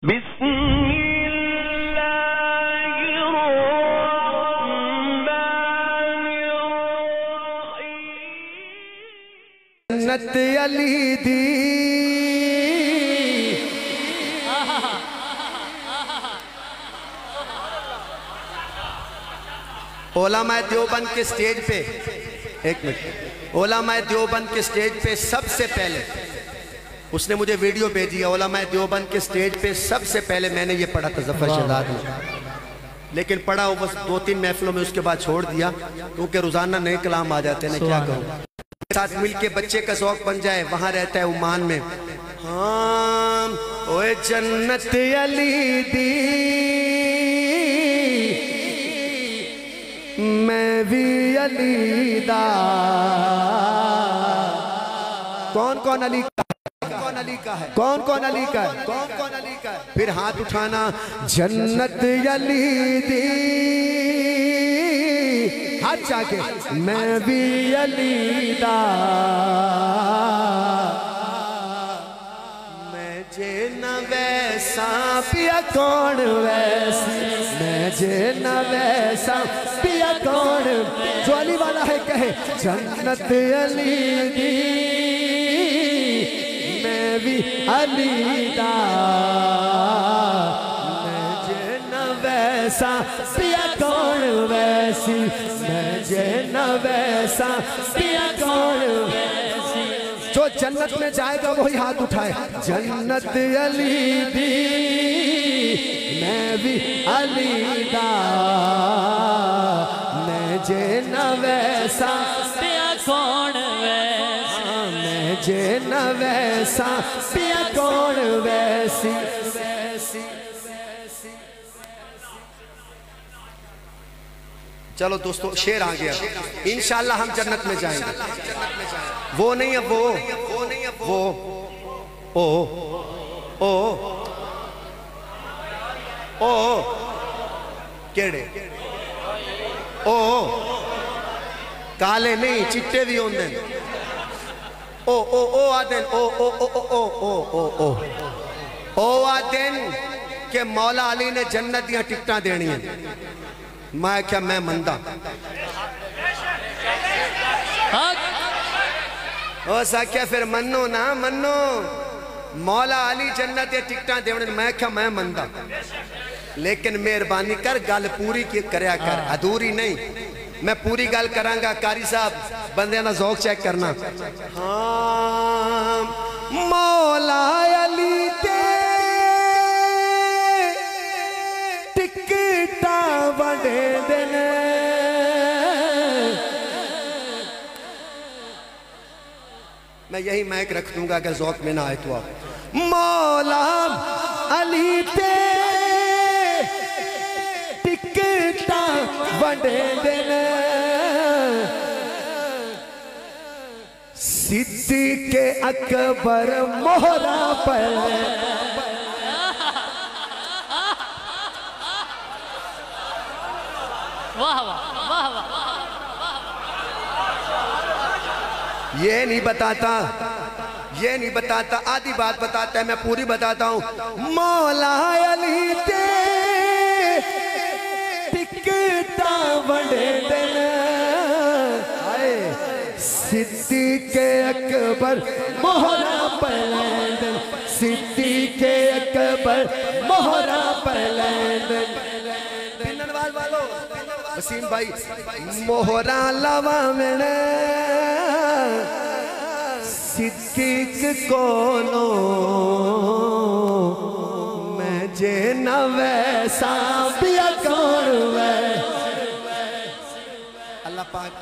بسم اللہ الرحمن الرحیم جنت علی دی علماء دیوبند کے سٹیج پہ علماء دیوبند کے سٹیج پہ سب سے پہلے اس نے مجھے ویڈیو بھیجی ہے۔ علماء دیوبند کے سٹیج پہ سب سے پہلے میں نے یہ پڑھا تھا ظفر شہزاد میں، لیکن پڑھا وہ بس 2-3 محفلوں میں، اس کے بعد چھوڑ دیا کیونکہ روزانہ نئے کلام آ جاتے ہیں، کیا کروں۔ ساتھ مل کے بچے کا ذوق بن جائے، وہاں رہتا ہے عمان میں۔ ہاں اوے جنت علی دی میں بھی علی دا۔ کون کون علی کا ہے؟ کون کون علی کا ہے؟ پھر ہاتھ اٹھانا، جنت علی دی ہاتھ چاہ کے میں بھی علی دا۔ میں جے نہ ویسا پیا کون ویسی، میں جے نہ ویسا پیا کون، جو علی والا ہے کہے جنت علی دی میں بھی علی دا۔ میں جے نہ ویسا پیا کون ویسی، میں جے نہ ویسا پیا کون ویسی۔ جو جنت میں جائے گا وہی ہاتھ اٹھائے، جنت علی دی میں بھی علی دا۔ میں جے نہ ویسا پیا کون ویسی، میں جے نہ ویسا پیا کون ویسی۔ چلو دوستو شعر آ گیا، انشاءاللہ ہم جنت میں جائیں گے۔ وہ نہیں ہے وہ کیڑے کالے نہیں چٹے بھی ہوندے آدن کہ مولا علی نے جنت دیاں ٹکٹاں دینی ہیں۔ میں کیا میں مندہ او ساکیا پھر منو نا منو، مولا علی جنت دیاں ٹکٹاں دینی، میں کیا میں مندہ، لیکن مہربانی کر گل پوری کریا کر، ادھوری نہیں۔ میں پوری گل کرانگا، کاری صاحب بندے نا ذوق چیک کرنا۔ ہاں مولا علی تے ٹکٹا بڑے دن، میں یہی مائک رکھ دوں گا اگر ذوق میں نہ آئے تو آپ۔ مولا علی تے ٹکٹا بڑے دن، صدیق اکبر مہرہ پہلے، واہ واہ واہ واہ۔ یہ نہیں بتاتا آدھی بات بتاتا ہے، میں پوری بتاتا ہوں۔ مولا علی تے ٹکٹا بڑے دن، صدیق اکبر مہرہ پہلے دن، صدیق اکبر مہرہ پہلے دن۔ پننوال والو وسیم بھائی مہرہ لوا میں صدیق کونو، میں جے نہ ویسا پیا کون ویسی۔ اللہ پاک